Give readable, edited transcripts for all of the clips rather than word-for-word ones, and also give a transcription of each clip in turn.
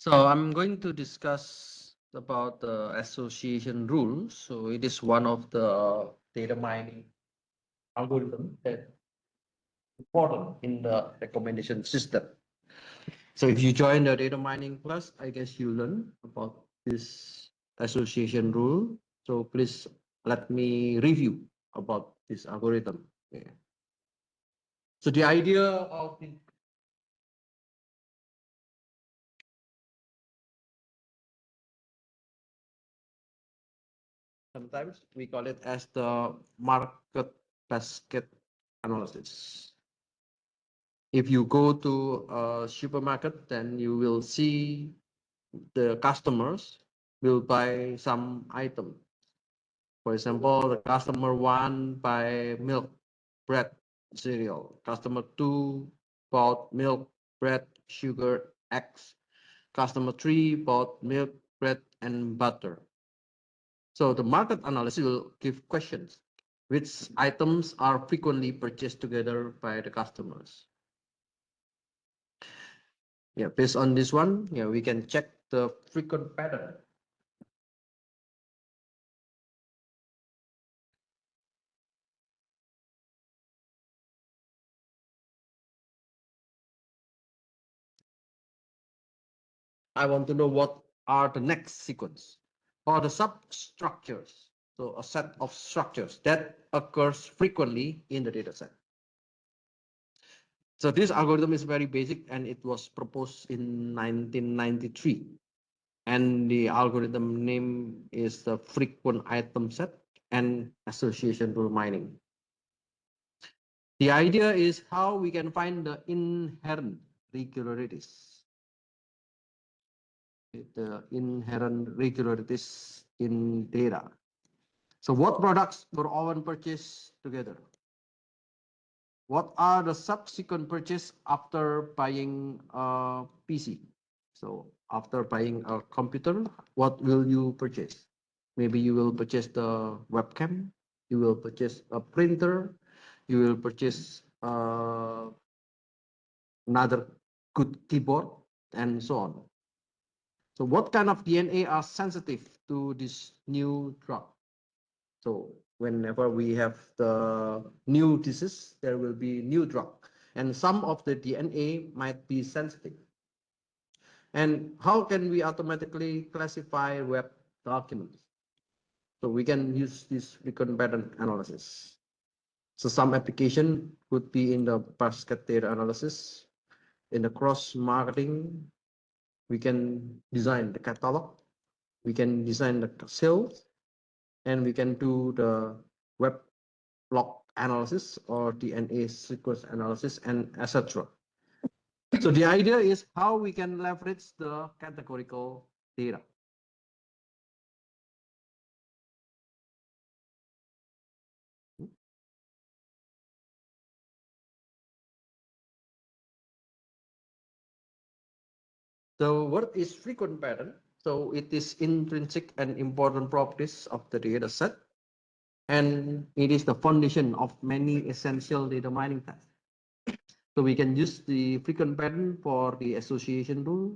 So I'm going to discuss about the association rule. So it is one of the data mining algorithm that important in the recommendation system. So if you join the data mining class, I guess you learn about this association rule. So please let me review about this algorithm. Okay. So the idea of the sometimes we call it as the market basket analysis. If you go to a supermarket, then you will see the customers will buy some item. For example, the customer one buy milk, bread, cereal. Customer two bought milk, bread, sugar, eggs. Customer three bought milk, bread, and butter. So the market analysis will give questions. Which items are frequently purchased together by the customers? Yeah, based on this one, yeah, we can check the frequent pattern. I want to know what are the next sequence or the substructures. So a set of structures that occurs frequently in the dataset. So this algorithm is very basic and it was proposed in 1993. And the algorithm name is the frequent item set and association rule mining. The idea is how we can find the inherent regularities. The inherent regularities in data. So what products were often purchased together? What are the subsequent purchase after buying a PC? So after buying a computer, what will you purchase? Maybe you will purchase the webcam, you will purchase a printer, you will purchase another good keyboard, and so on. So what kind of DNA are sensitive to this new drug? So whenever we have the new disease, there will be new drug. And some of the DNA might be sensitive. And how can we automatically classify web documents? So we can use this frequent pattern analysis. So some application could be in the basket data analysis, in the cross marketing, we can design the catalog, we can design the sales, and we can do the web log analysis or DNA sequence analysis, and etc. So the idea is how we can leverage the categorical data. So what is frequent pattern? So it is intrinsic and important properties of the data set, and it is the foundation of many essential data mining tasks. So we can use the frequent pattern for the association rule.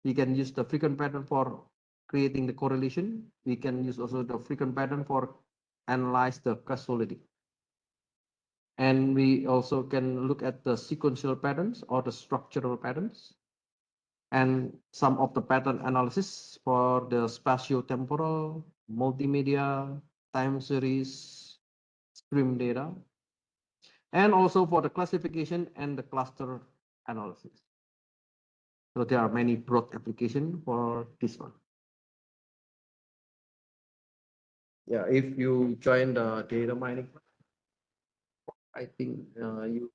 We can use the frequent pattern for creating the correlation. We can use also the frequent pattern for analyze the causality. And we also can look at the sequential patterns or the structural patterns and some of the pattern analysis for the spatio-temporal, multimedia, time series, stream data, and also for the classification and the cluster analysis. So there are many broad applications for this one. Yeah, if you join the data mining, I think you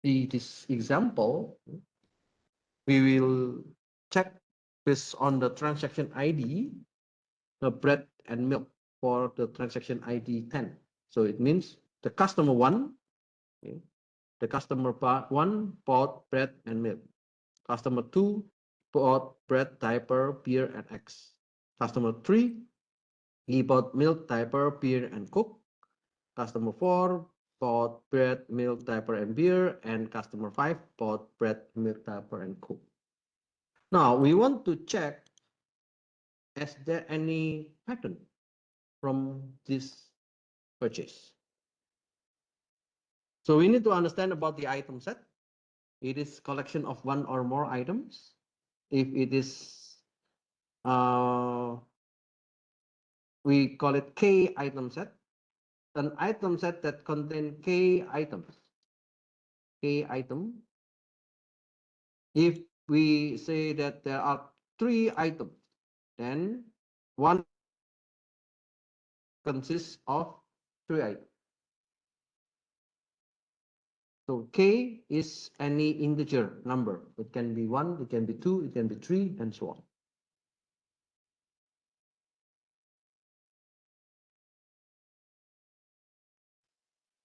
see this example. We will check based on the transaction ID, the bread and milk for the transaction ID 10. So it means the customer one, okay, the customer one bought bread and milk. Customer two bought bread, diaper, beer, and eggs. Customer three, he bought milk, diaper, beer, and coke. Customer four bought bread, milk, diaper, and beer. And customer five bought bread, milk, diaper, and coke. Now we want to check, is there any pattern from this purchase? So we need to understand about the item set. It is collection of one or more items. If it is, we call it K item set. An item set that contain K items. K item. If we say that there are 3 items, then one consists of 3 items. So K is any integer number. It can be 1, it can be 2, it can be 3, and so on.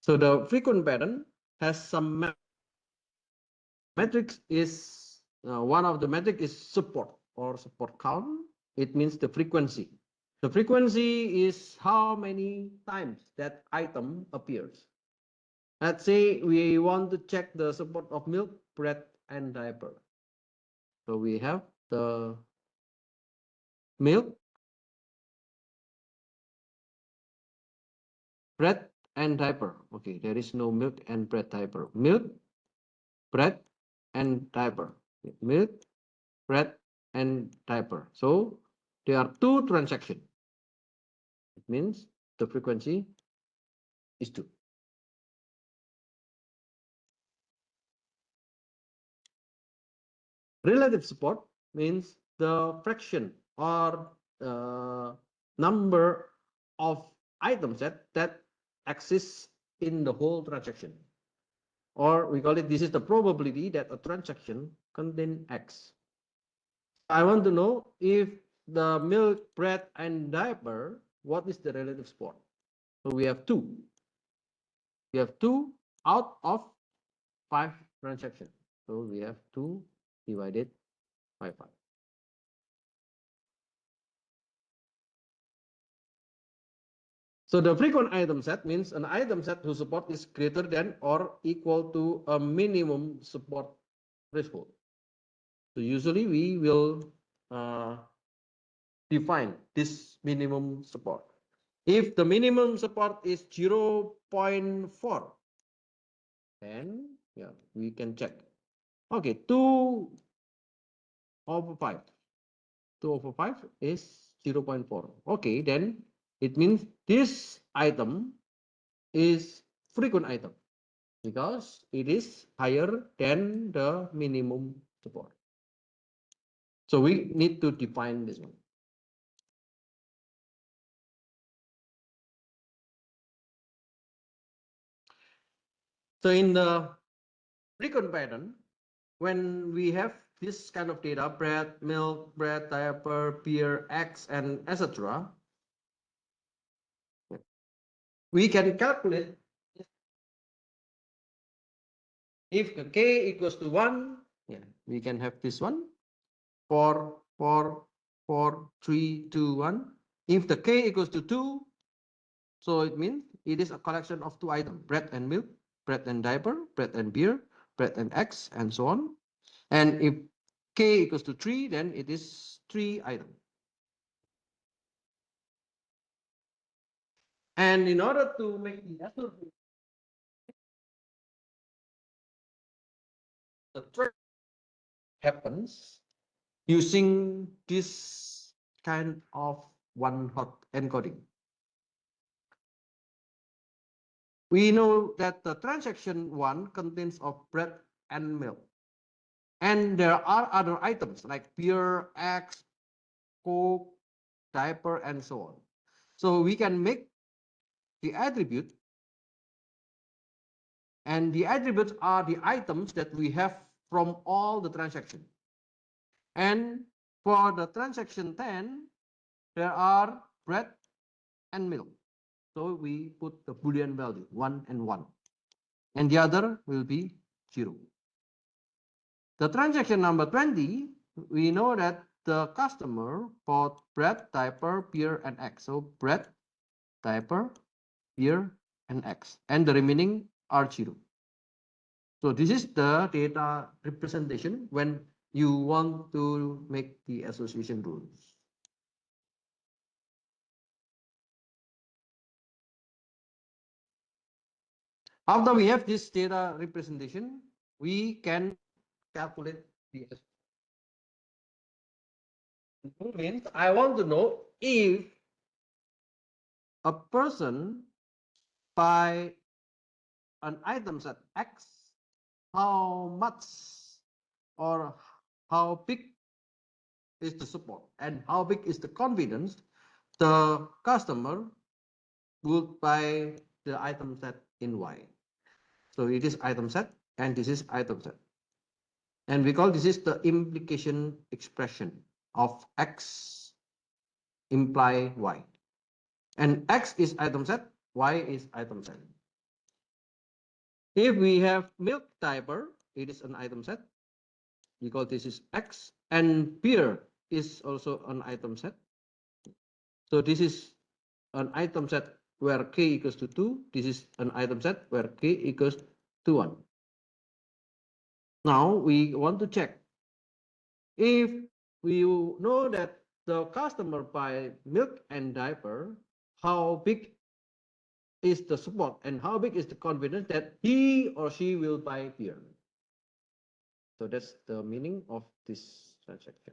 So the frequent pattern has some metrics. Is one of the metric is support or support count. It means the frequency. The frequency is how many times that item appears. Let's say we want to check the support of milk, bread, and diaper. So we have the milk, bread, and diaper. Okay, there is no milk and bread diaper. Milk, bread, and diaper. Milk, bread, and diaper. So there are 2 transactions. It means the frequency is 2. Relative support means the fraction or number of items that exists in the whole transaction. Or we call it, this is the probability that a transaction contains X. I want to know if the milk, bread, and diaper, what is the relative support? So we have 2. We have 2 out of 5 transactions. So we have 2 divided by 5. So the frequent item set means an item set whose support is greater than or equal to a minimum support threshold. So usually we will define this minimum support. If the minimum support is 0.4, then yeah, we can check. Okay, 2 over 5. 2 over 5 is 0.4. Okay, then it means this item is frequent item because it is higher than the minimum support. So we need to define this one. So in the frequent pattern, when we have this kind of data, bread, milk, bread, diaper, beer, eggs, and etc., we can calculate if the k equals to 1, yeah, we can have this one, 4, 4, 4, 3, 2, 1. If the k equals to 2, so it means it is a collection of 2 items, bread and milk, bread and diaper, bread and beer, bread and eggs, and so on. And if k equals to 3, then it is 3 items. And in order to make the estimate, the track happens using this kind of one-hot encoding. We know that the transaction 1 contains of bread and milk. And there are other items like beer, eggs, coke, diaper, and so on. So we can make the attribute, and the attributes are the items that we have from all the transactions. And for the transaction 10, there are bread and milk. So we put the Boolean value 1 and 1. And the other will be 0. The transaction number 20, we know that the customer bought bread, diaper, beer, and eggs. So bread, diaper, beer, and eggs. And the remaining are 0. So this is the data representation when you want to make the association rules. After we have this data representation, we can calculate the means I want to know if a person buy an item set X, how much or how big is the support and how big is the confidence the customer would buy the item set in Y. So it is item set and this is item set. And we call this is the implication expression of X imply Y. And X is item set, Y is item set. If we have milk diaper, it is an item set because this is X, and beer is also an item set. So this is an item set where k equals to 2. This is an item set where k equals to 1. Now we want to check if we know that the customer buy milk and diaper, how big is the support and how big is the confidence that he or she will buy beer. So that's the meaning of this transaction.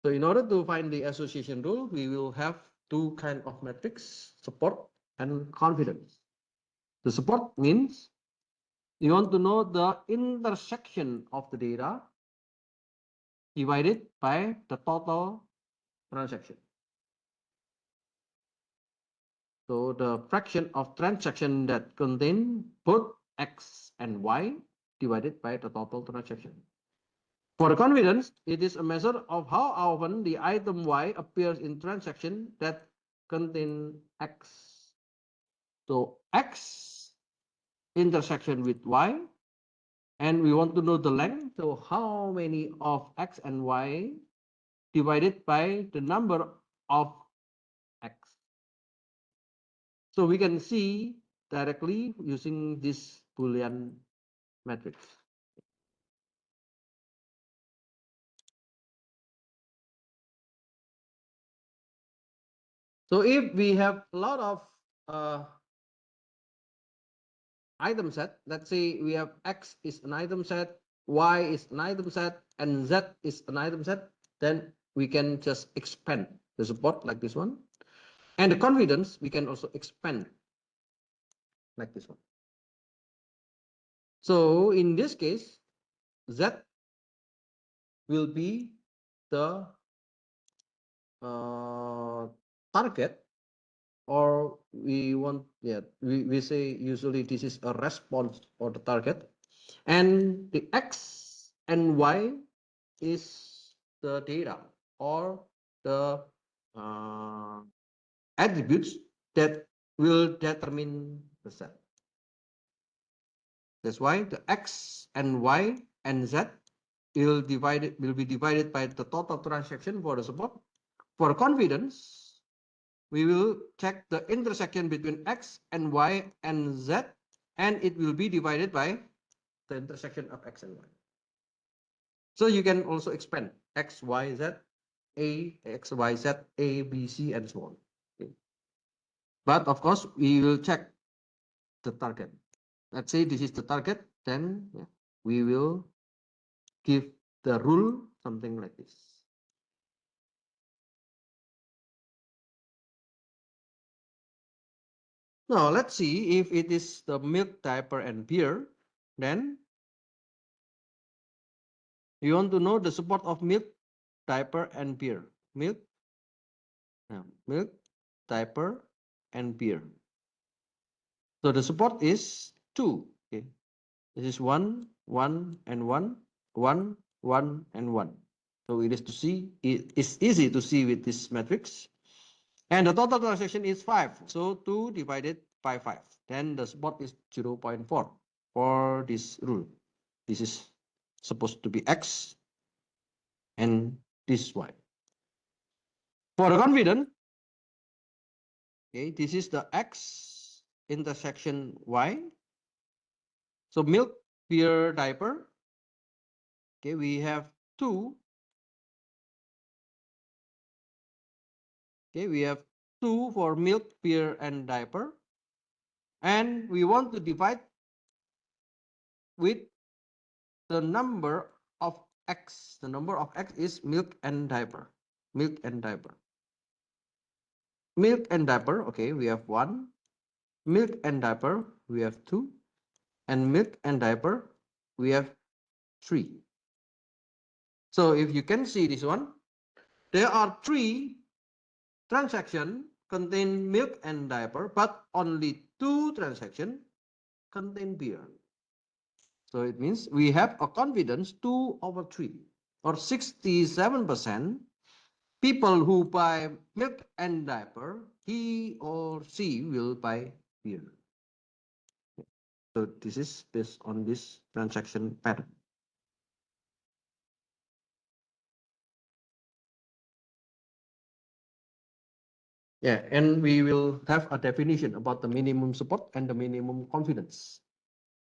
So in order to find the association rule, we will have two kinds of metrics, support and confidence. The support means you want to know the intersection of the data divided by the total transaction. So the fraction of transaction that contain both X and Y divided by the total transaction. For the confidence, it is a measure of how often the item Y appears in transaction that contain X. So X intersection with Y, and we want to know the length. So how many of X and Y divided by the number of X. So we can see directly using this Boolean matrix. So if we have a lot of item set, let's say we have X is an item set, Y is an item set, and Z is an item set, then we can just expand the support like this one. And the confidence, we can also expand like this one. So in this case, Z will be the target, or we want, we say usually this is a response for the target, and the X and Y is the data or the attributes that will determine the set. That's why the X and Y and Z will be divided by the total transaction for the support. For confidence, we will check the intersection between X and Y and Z, and it will be divided by the intersection of X and Y. So you can also expand X, Y, Z, A, X, Y, Z, A, B, C, and so on. Okay. But of course, we will check the target. Let's say this is the target, then we will give the rule something like this. Now let's see if it is the milk, diaper, and beer. Then you want to know the support of milk, diaper, and beer. Milk, milk, diaper, and beer. So the support is 2. Okay. This is 1, 1, and 1, 1, 1, and 1. So it is to see, it is easy to see with this matrix. And the total transaction is 5. So 2 divided by 5. Then the support is 0.4 for this rule. This is supposed to be X and this is Y. For the confidence, okay, this is the X intersection Y. So milk, peer, diaper. Okay, we have two. Okay, we have two for milk, peer, and diaper. And we want to divide with the number of X. The number of X is milk and diaper. Milk and diaper. Milk and diaper. Okay, we have one. Milk and diaper, we have two. And milk and diaper, we have three. So if you can see this one, there are three transactions contain milk and diaper, but only two transactions contain beer. So it means we have a confidence 2/3 or 67% people who buy milk and diaper, he or she will buy beer. So this is based on this transaction pattern. Yeah, and we will have a definition about the minimum support and the minimum confidence.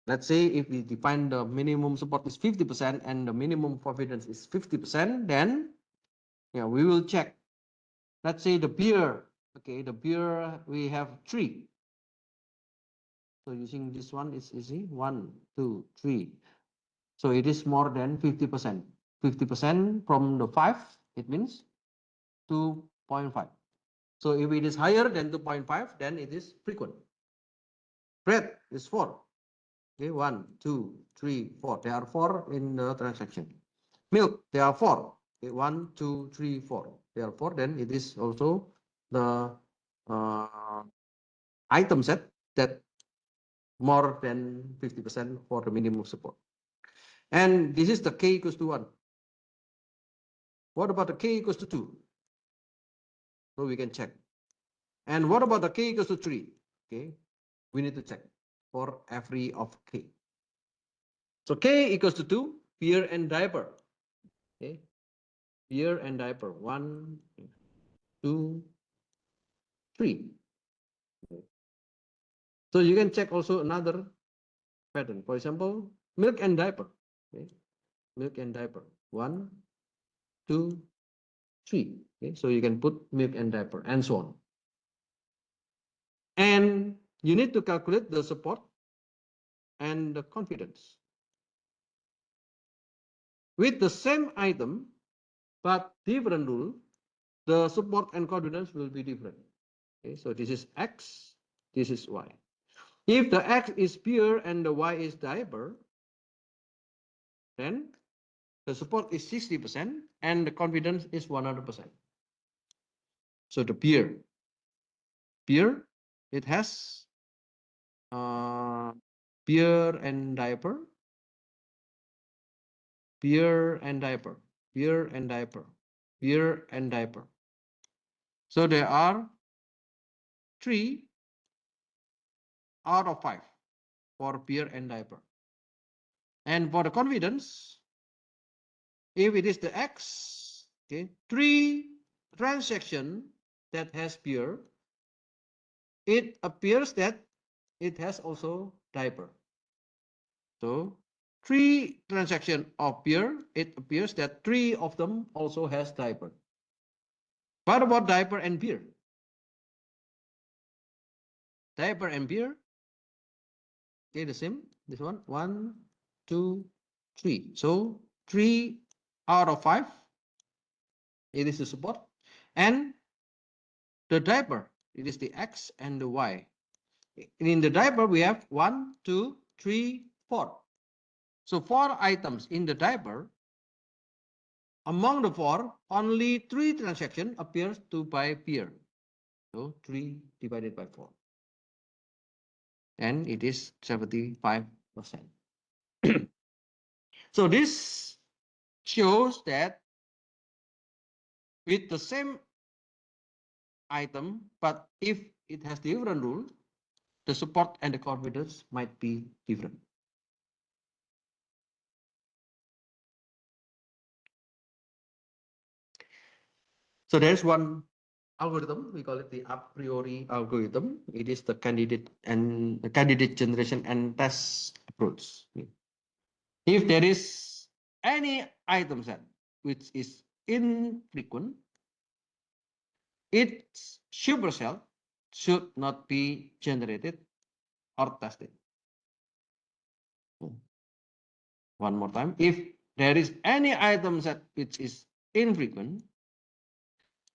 Let's say if we define the minimum support is 50% and the minimum confidence is 50%, then yeah, we will check. Let's say the beer, okay, the beer we have three. So using this one is easy, 1, 2, 3. So it is more than 50%. 50% from the 5, it means 2.5. So if it is higher than 2.5, then it is frequent. Bread is 4. Okay, 1, 2, 3, 4. There are 4 in the transaction. Milk, there are 4. Okay, 1, 2, 3, 4. There are 4. Then it is also the item set that more than 50% for the minimum support. And this is the k equals to 1. What about the k equals to 2? So we can check. And what about the k equals to 3? Okay, we need to check for every of k. So k equals to 2, beer and diaper. Okay, beer and diaper. 1, 2, 3. Okay. So you can check also another pattern. For example, milk and diaper. Okay, milk and diaper. 1, 2, 3. Okay, so you can put milk and diaper and so on. And you need to calculate the support and the confidence. With the same item, but different rule, the support and confidence will be different. Okay, so this is X, this is Y. If the X is pure and the Y is diaper, then the support is 60% and the confidence is 100%. So the pure, it has pure and diaper, pure and diaper, pure and diaper, pure and diaper. So there are 3 out of 5 for pure and diaper. And for the confidence, if it is the X, okay, 3 transaction that has pure, it appears that it has also diaper. So 3 transaction of pure, it appears that 3 of them also has diaper. What about diaper and beer? Diaper and beer, okay, the same. This one, 1, 2, 3. So 3 out of 5, it is the support. And the diaper, it is the X and the Y. In the diaper, we have 1, 2, 3, 4. So 4 items in the diaper. Among the 4, only 3 transactions appears to buy beer. So 3 divided by 4. And it is 75%. So this shows that with the same item, but if it has different rule, the support and the confidence might be different. So there's one algorithm, we call it the a priori algorithm. It is the candidate generation and test approach. If there is any item set which is infrequent, its supercell should not be generated or tested. One more time. If there is any item set which is infrequent,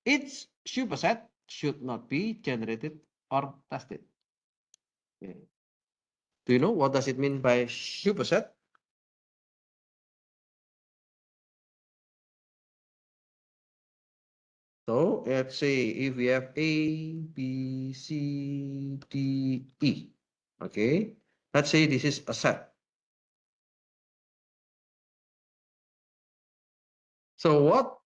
its superset should not be generated or tested. Okay. Do you know what does it mean by superset? So let's say if we have A, B, C, D, E. Okay. Let's say this is a set. So what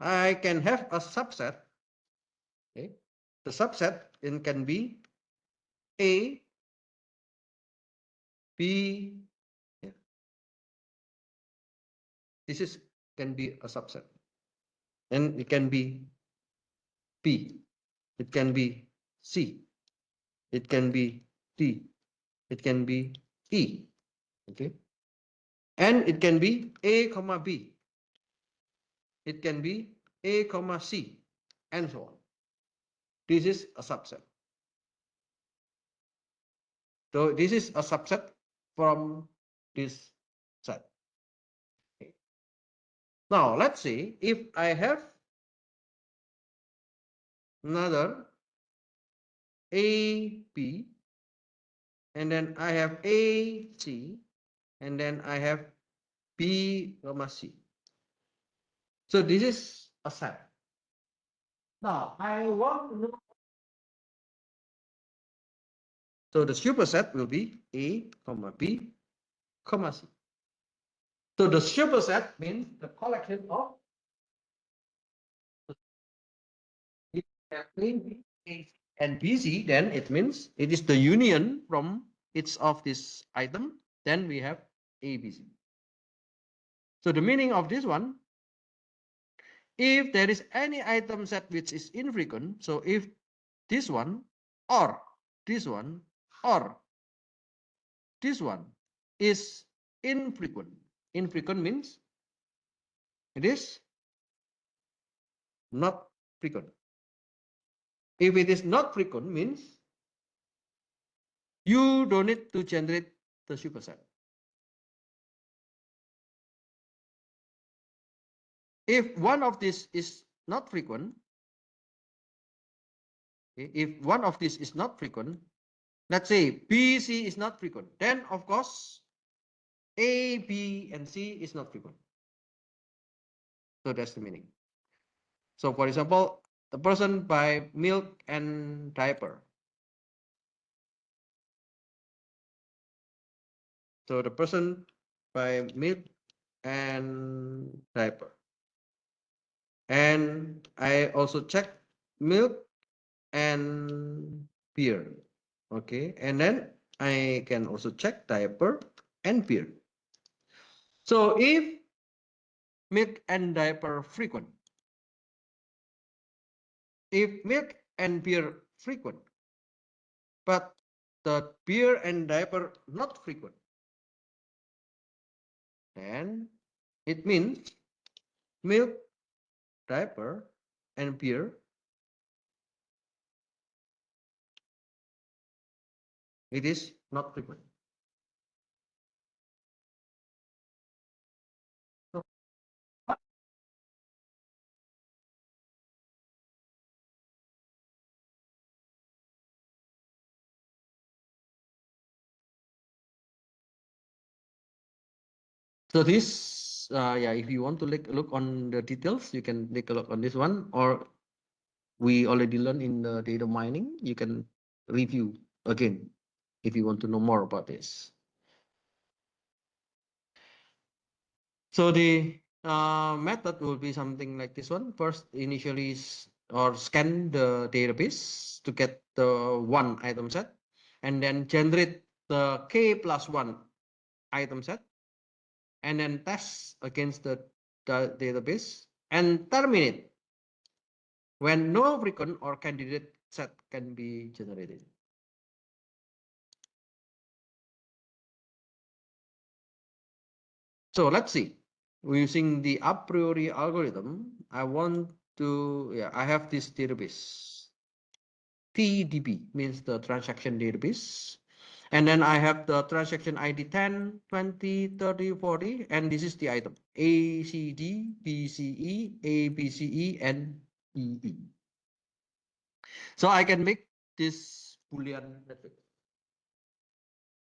I can have a subset. Okay. The subset can be A, B. Yeah. This is can be a subset. And it can be B. It can be C. It can be D. It can be E. Okay. And it can be A comma B. It can be A comma C, and so on. This is a subset. So this is a subset from this set. Okay. Now let's see if I have another A, B, and then I have A, C, and then I have B comma C. So this is a set. Now I want to know. So the superset will be A comma B comma C. So the superset means the collection of if we have A and B, C, then it means it is the union from each of this item. Then we have A, B, C. So the meaning of this one, if there is any item set which is infrequent, so if this one or this one or this one is infrequent. Infrequent means it is not frequent. If it is not frequent means you don't need to generate the superset. If one of this is not frequent, if one of this is not frequent, let's say B, C is not frequent, then of course A, B, and C is not frequent. So that's the meaning. So for example, the person buy milk and diaper. So the person buy milk and diaper. And I also check milk and beer. Okay, and then I can also check diaper and beer. So if milk and diaper frequent, if milk and beer frequent, but the beer and diaper not frequent, then it means milk, diaper, and beer it is not frequent. So this, yeah, if you want to look on the details, you can take a look on this one, or we already learned in the data mining. You can review again if you want to know more about this. So the method will be something like this one. First, initially or scan the database to get the one item set, and then generate the k+1 item set, and then test against the database and terminate when no frequent or candidate set can be generated. So let's see. Using the a priori algorithm, I want to, I have this database. TDB means the transaction database. And then I have the transaction ID 10, 20, 30, 40, and this is the item A, C, D, B, C, E, A, B, C, E, and E, E. So I can make this Boolean matrix.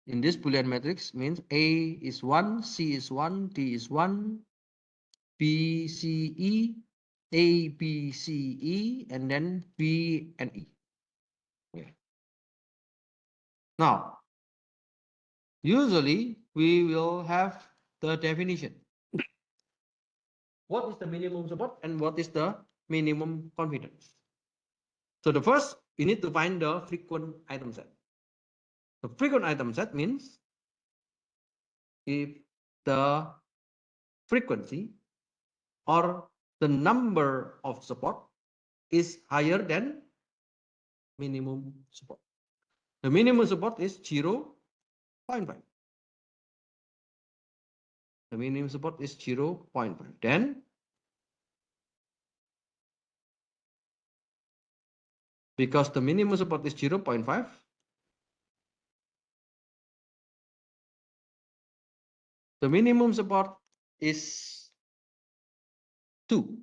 In this Boolean matrix means A is 1, C is 1, D is 1, B, C, E, A, B, C, E, and then B and E. Okay. Now, usually we will have the definition. What is the minimum support and what is the minimum confidence? So the first, we need to find the frequent item set. The frequent item set means if the frequency or the number of support is higher than minimum support. The minimum support is 0.5. The minimum support is 0.5. Then because the minimum support is 0.5, the minimum support is 2.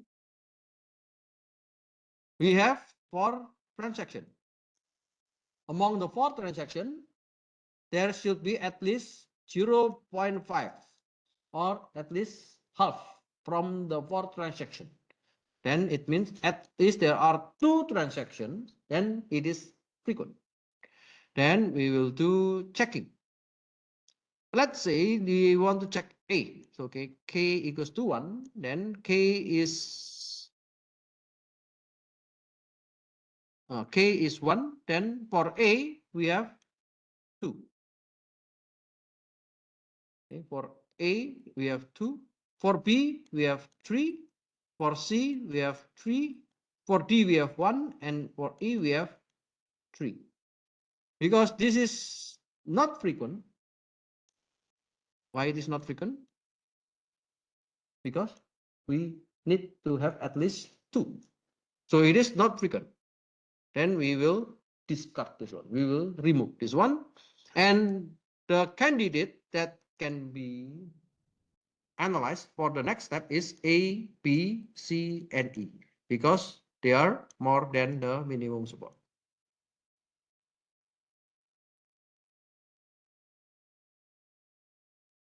We have 4 transactions. Among the 4 transactions, there should be at least 0.5 or at least half from the 4 transactions. Then it means at least there are 2 transactions, then it is frequent. Then we will do checking. Let's say we want to check A. So okay, K equals to 1, then K is 1, then for A we have 2. Okay, for A we have 2, for B we have 3, for C we have 3, for D we have 1, and for E we have 3. Because this is not frequent. Why it is not frequent? Because we need to have at least 2. So it is not frequent. Then we will discard this one. We will remove this one. And the candidate that can be analyzed for the next step is A, B, C, and E, because they are more than the minimum support.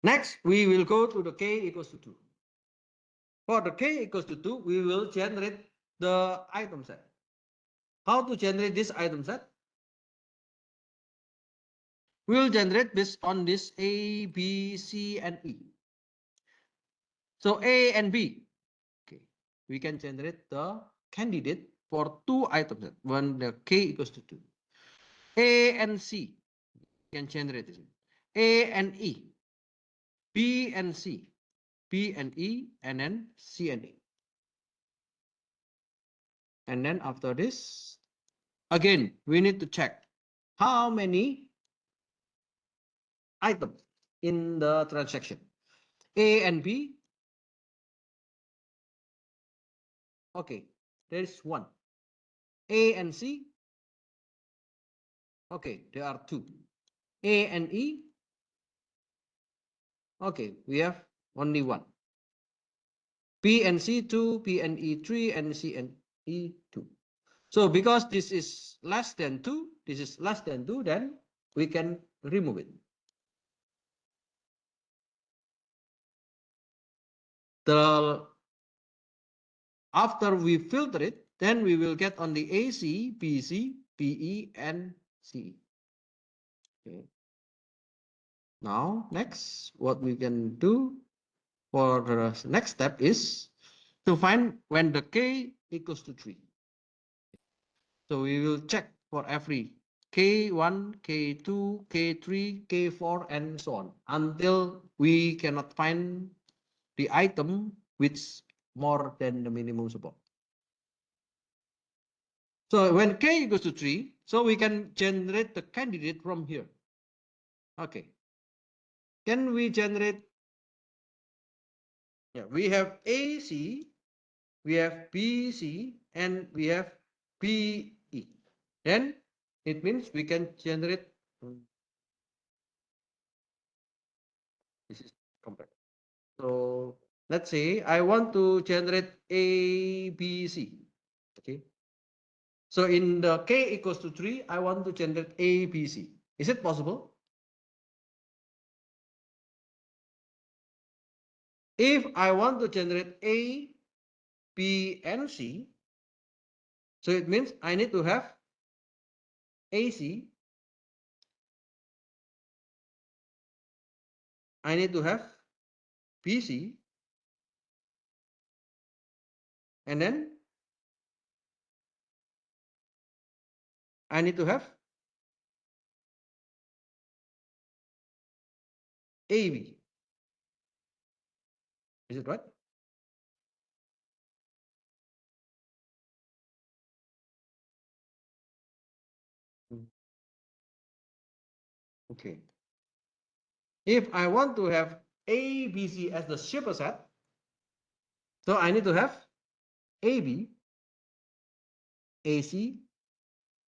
Next, we will go to the K equals to 2. For the K equals to 2, we will generate the item set. How to generate this item set? We will generate based on this A, B, C, and E. So A and B, okay, we can generate the candidate for 2 items when the K equals to 2. A and C can generate this. A and E, B and C, B and E, and then C and E. And then after this, again, we need to check how many items in the transaction. A and B, okay, there is 1. A and C, okay, there are 2. A and E, okay, we have only 1. B and C 2, B and E 3, and C and E 2. So because this is less than 2, this is less than 2, then we can remove it. After we filter it, then we will get only AC, BC, BE, and CE. Okay. Now, next, what we can do for the next step is to find when the K equals to 3. So we will check for every K1, K2, K3, K4, and so on until we cannot find the item which more than the minimum support. So when K equals to 3, so we can generate the candidate from here. Okay. Can we generate Yeah, we have AC, we have BC, and we have PE. Then it means we can generate. This is complex. So let's say I want to generate ABC. Okay. So in the K equals to 3, I want to generate ABC. Is it possible? If I want to generate A, B, and C, so it means I need to have AC, I need to have BC, and then I need to have AB. Is it right? Okay. If I want to have ABC as the superset, so I need to have AB, AC,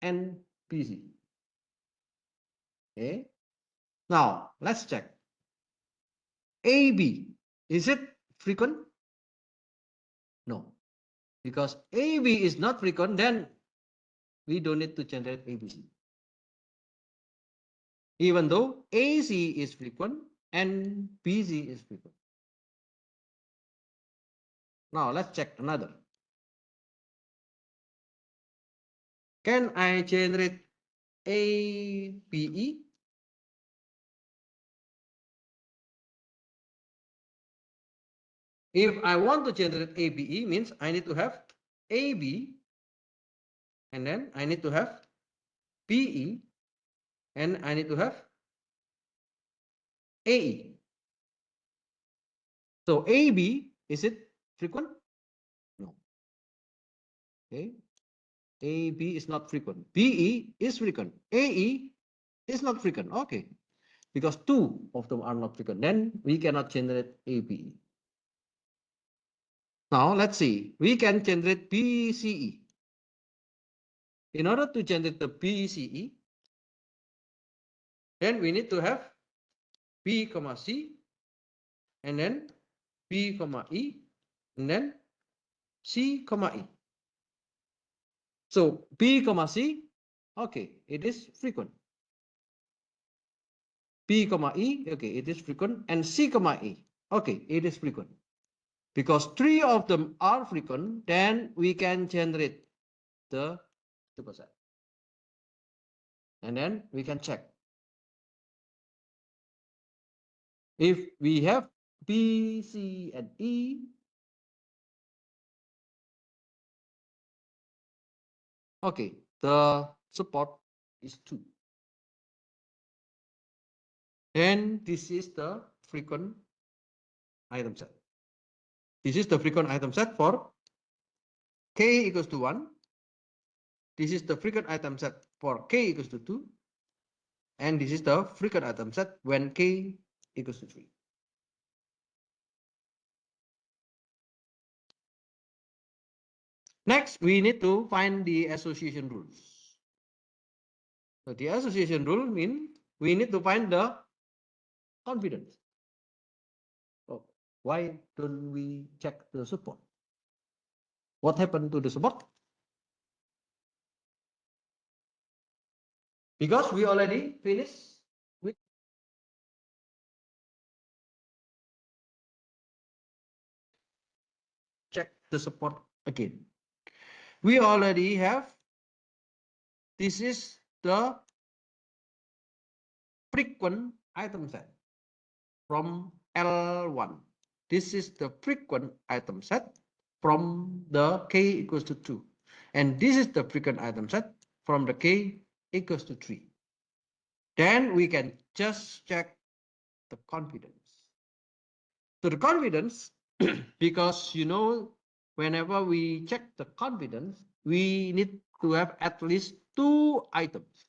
and BC. Okay. Now let's check. AB, is it frequent? No. Because AB is not frequent, then we don't need to generate ABC. Even though AC is frequent and BC is frequent. Now let's check another. Can I generate ABE? If I want to generate ABE, means I need to have AB, and then I need to have BE, and I need to have AE. So AB, is it frequent? No. Okay. AB is not frequent. BE is frequent. AE is not frequent. Okay. Because two of them are not frequent, then we cannot generate ABE. Now let's see. We can generate BCE. In order to generate the BCE, then we need to have B comma C, and then B comma E, and then C comma E. So B comma C, okay, it is frequent. B comma E, okay, it is frequent, and C comma E, okay, it is frequent. Because three of them are frequent, then we can generate the superset. And then we can check. If we have B, C, and E, okay, the support is 2. And this is the frequent item set. This is the frequent item set for K equals to 1. This is the frequent item set for K equals to 2. And this is the frequent item set when K equals to 3. Next, we need to find the association rules. So the association rule means we need to find the confidence. So why don't we check the support? What happened to the support? Because we already finished with check the support again. We already have, this is the frequent item set from L1. This is the frequent item set from the K equals to 2. And this is the frequent item set from the K equals to 3. Then we can just check the confidence. So the confidence, because whenever we check the confidence, we need to have at least 2 items.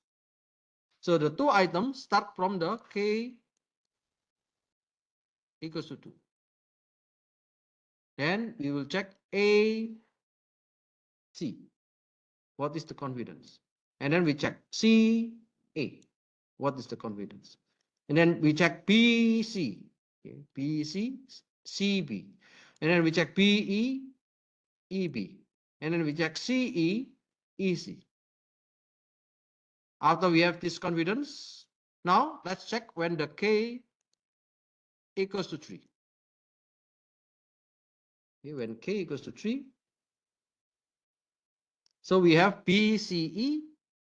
So the 2 items start from the K equals to 2. Then we will check A, C. What is the confidence? And then we check C, A. What is the confidence? And then we check B, C. Okay. B, C, C, B. And then we check B, E, E, B. And then we check C, E, E, C. After we have this confidence, now let's check when the K equals to 3. Okay, when K equals to 3, so we have BCE.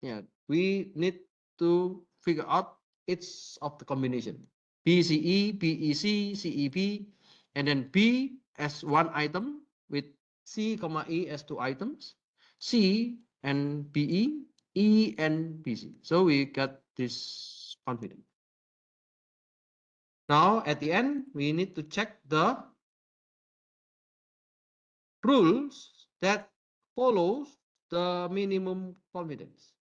Yeah, we need to figure out each of the combination. BCE, BEC, CEB, and then B as one item with C, E as two items, C and BE, E and BC. So we got this confidence. Now at the end, we need to check the rules that follows the minimum confidence.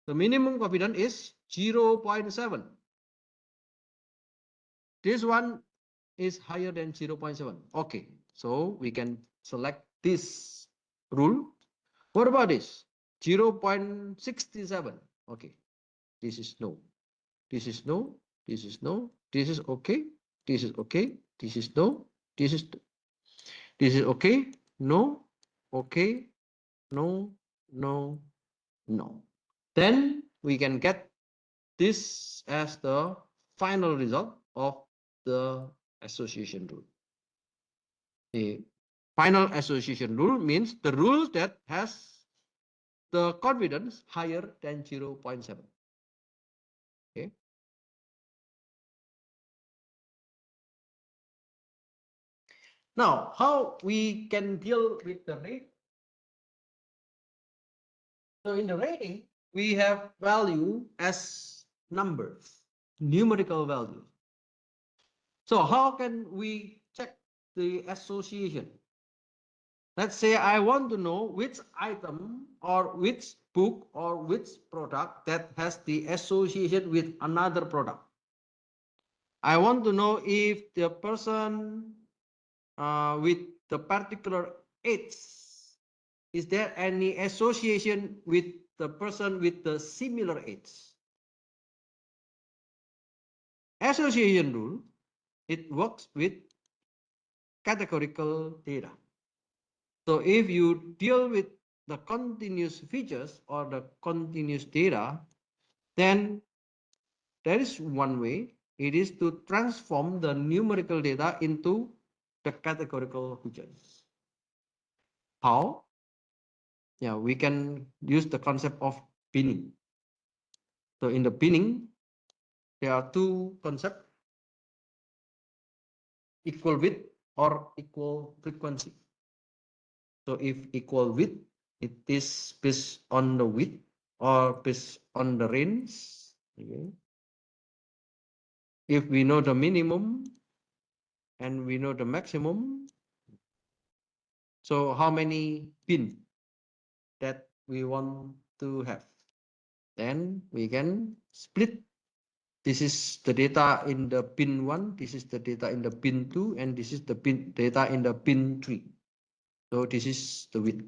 The minimum confidence is 0.7. This one is higher than 0.7. Okay, so we can select this rule. What about this? 0.67. Okay, this is no. This is no. This is no. This is okay. This is okay. This is no. This is okay. No. Okay. No. No. No. Then we can get this as the final result of the association rule. The final association rule means the rule that has the confidence higher than 0.7. Okay. Now, how we can deal with the rate? So in the rating, we have value as numbers, numerical value. So how can we check the association? Let's say I want to know which item or which book or which product that has the association with another product. I want to know if the person with the particular age, is there any association with the person with the similar age? Association rule, it works with categorical data. So if you deal with the continuous features or the continuous data, then there is one way. It is to transform the numerical data into the categorical features. How? Yeah, we can use the concept of binning. So in the binning, there are two concepts, equal width or equal frequency. So if equal width, it is based on the width or based on the range. Okay. If we know the minimum and we know the maximum, so how many bin that we want to have? Then we can split. This is the data in the bin 1, this is the data in the bin 2, and this is the data in the bin 3. So this is the width.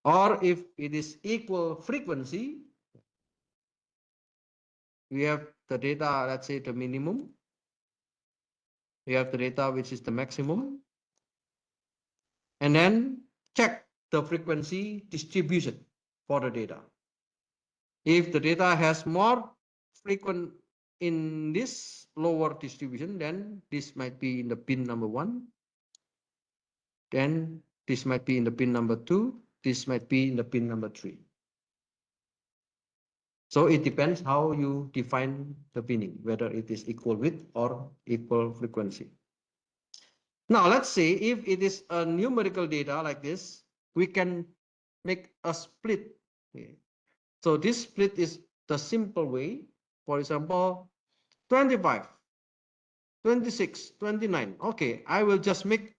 Or if it is equal frequency, we have the data, let's say the minimum. We have the data which is the maximum. And then check the frequency distribution for the data. If the data has more frequent in this lower distribution, then this might be in the bin number 1. Then this might be in the bin number 2. This might be in the bin number 3. So it depends how you define the binning, whether it is equal width or equal frequency. Now let's say if it is a numerical data like this, we can make a split. Okay. So this split is the simple way. For example, 25, 26, 29. Okay, I will just make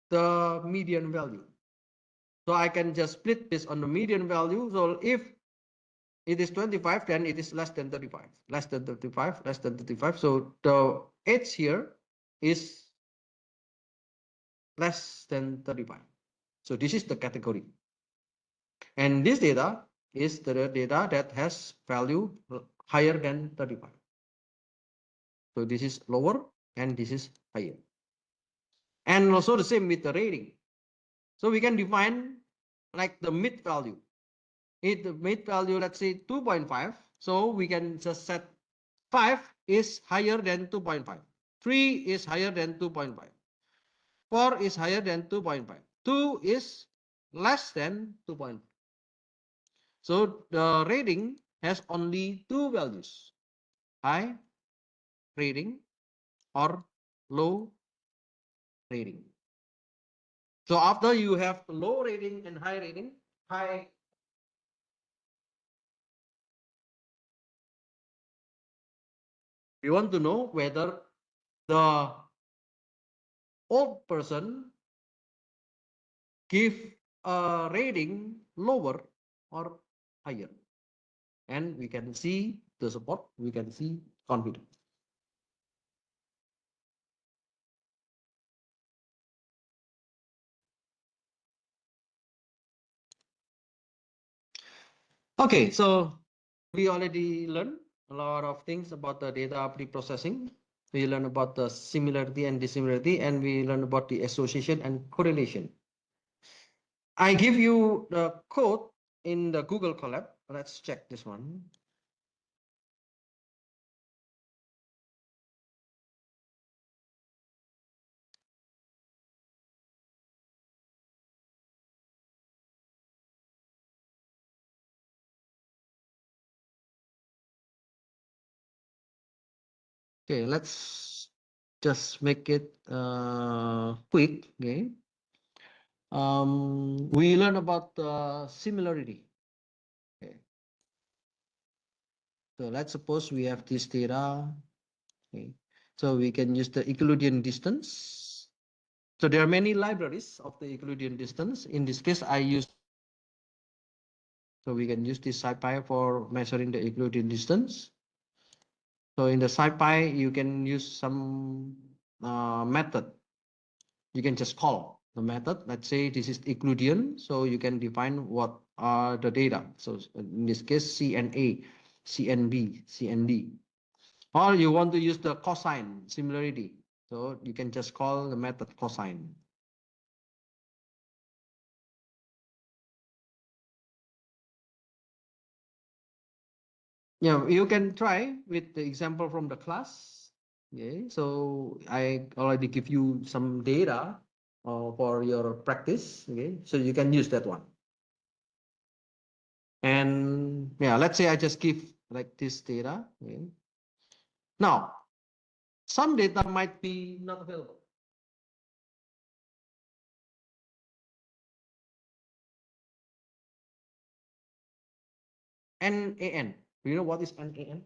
the median value. So I can just split this on the median value. So if it is 25, then it is less than 35, less than 35, less than 35. So the edge here is less than 35. So this is the category. And this data is the data that has value higher than 35. So this is lower and this is higher. And also the same with the rating. So we can define like the mid value. If the mid value, let's say 2.5, so we can just set 5 is higher than 2.5. 3 is higher than 2.5. 4 is higher than 2.5. 2 is less than 2.5. So the rating has only two values, high rating or low rating. So after you have low rating and high rating, we want to know whether the old person give a rating lower or higher. And we can see the support, we can see confidence. Okay, so we already learned a lot of things about the data pre-processing. We learn about the similarity and dissimilarity, and we learn about the association and correlation. I give you the code in the Google Colab. Let's check this one. Okay, let's just make it quick. Okay. We learn about similarity. Okay. So let's suppose we have this data. Okay. So we can use the Euclidean distance. So there are many libraries of the Euclidean distance. In this case, I use. So we can use this SciPy for measuring the Euclidean distance. So in the SciPy, you can use some method. You can just call the method. Let's say this is Euclidean. So you can define what are the data. So in this case, C and A, C and B, C and D. Or you want to use the cosine similarity. So you can just call the method cosine. Yeah, you can try with the example from the class. Okay, so I already give you some data for your practice. Okay, so you can use that one. And yeah, let's say I just give like this data. Okay. Now, some data might be not available. NaN. Do you know what is NaN?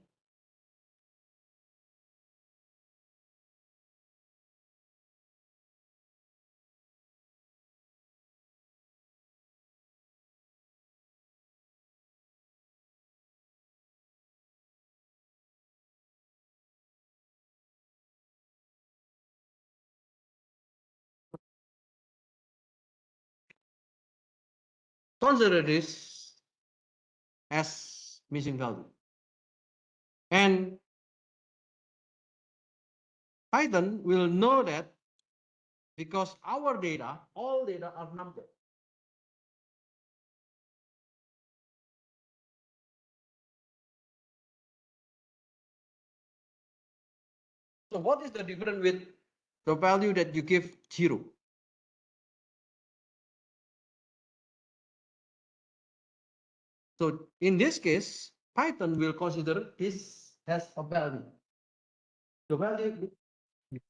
Consider this as missing value. And Python will know that because our data, all data are numbered. So what is the difference with the value that you give 0? So in this case, Python will consider this as a value. The value, if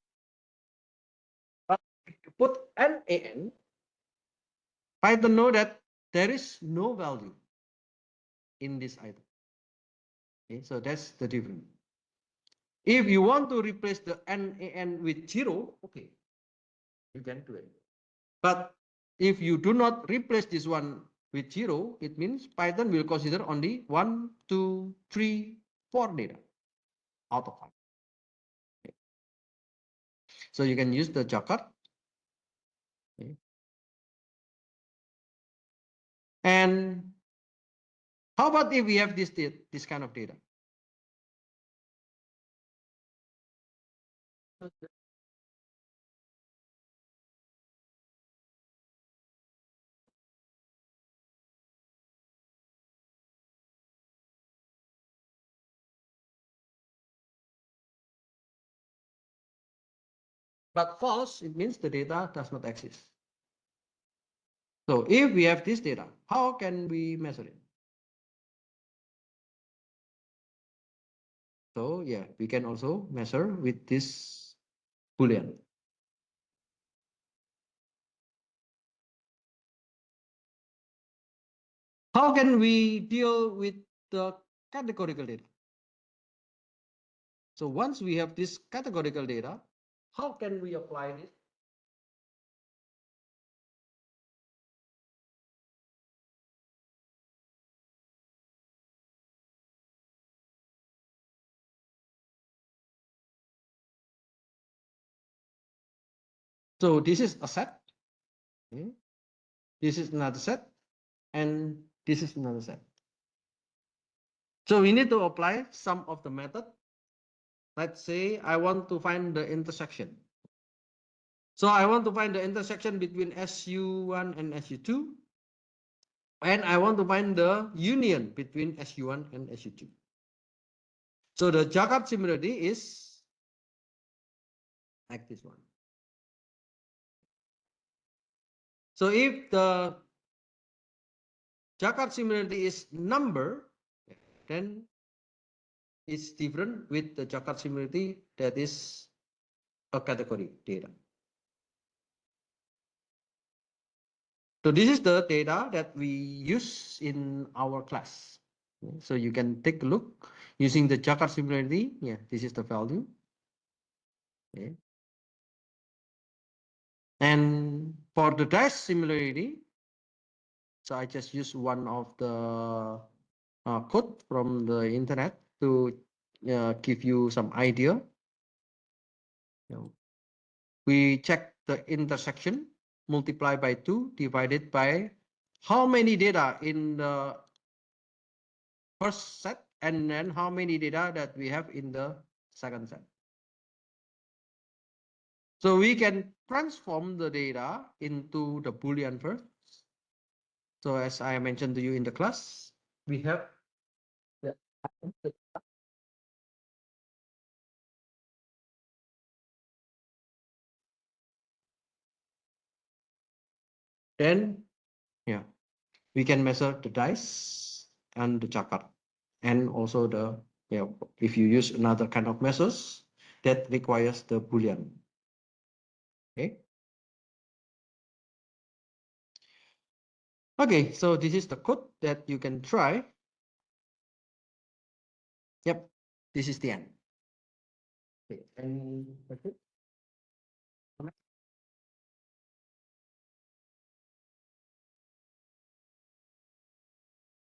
you put NaN, Python know that there is no value in this item. Okay, so that's the difference. If you want to replace the NaN with 0, okay, you can do it. But if you do not replace this one with 0, it means Python will consider only 1, 2, 3, 4 data out of 5. Okay. So you can use the Jakarta. And how about if we have this kind of data? But false, it means the data does not exist. So if we have this data, how can we measure it? So yeah, we can also measure with this Boolean. How can we deal with the categorical data? So once we have this categorical data, how can we apply this? So this is a set. Okay. This is another set. And this is another set. So we need to apply some of the method. Let's say I want to find the intersection. So I want to find the intersection between SU1 and SU2. And I want to find the union between SU1 and SU2. So the Jacob similarity is like this one. So if the Jacob similarity is number, then it's different with the Jacob similarity that is a category data. So this is the data that we use in our class. So you can take a look using the Jacob similarity. Yeah, this is the value. Okay. And for the dash similarity, so I just use one of the code from the internet to give you some idea. We check the intersection, multiply by 2, divided by how many data in the first set, and then how many data that we have in the second set. So we can transform the data into the Boolean first. So as I mentioned to you in the class, we have the then yeah, we can measure the dice and the chakra, and also the if you use another kind of measures that requires the Boolean. Okay. Okay, so this is the code that you can try. Yep, this is the end. Okay, and that's it.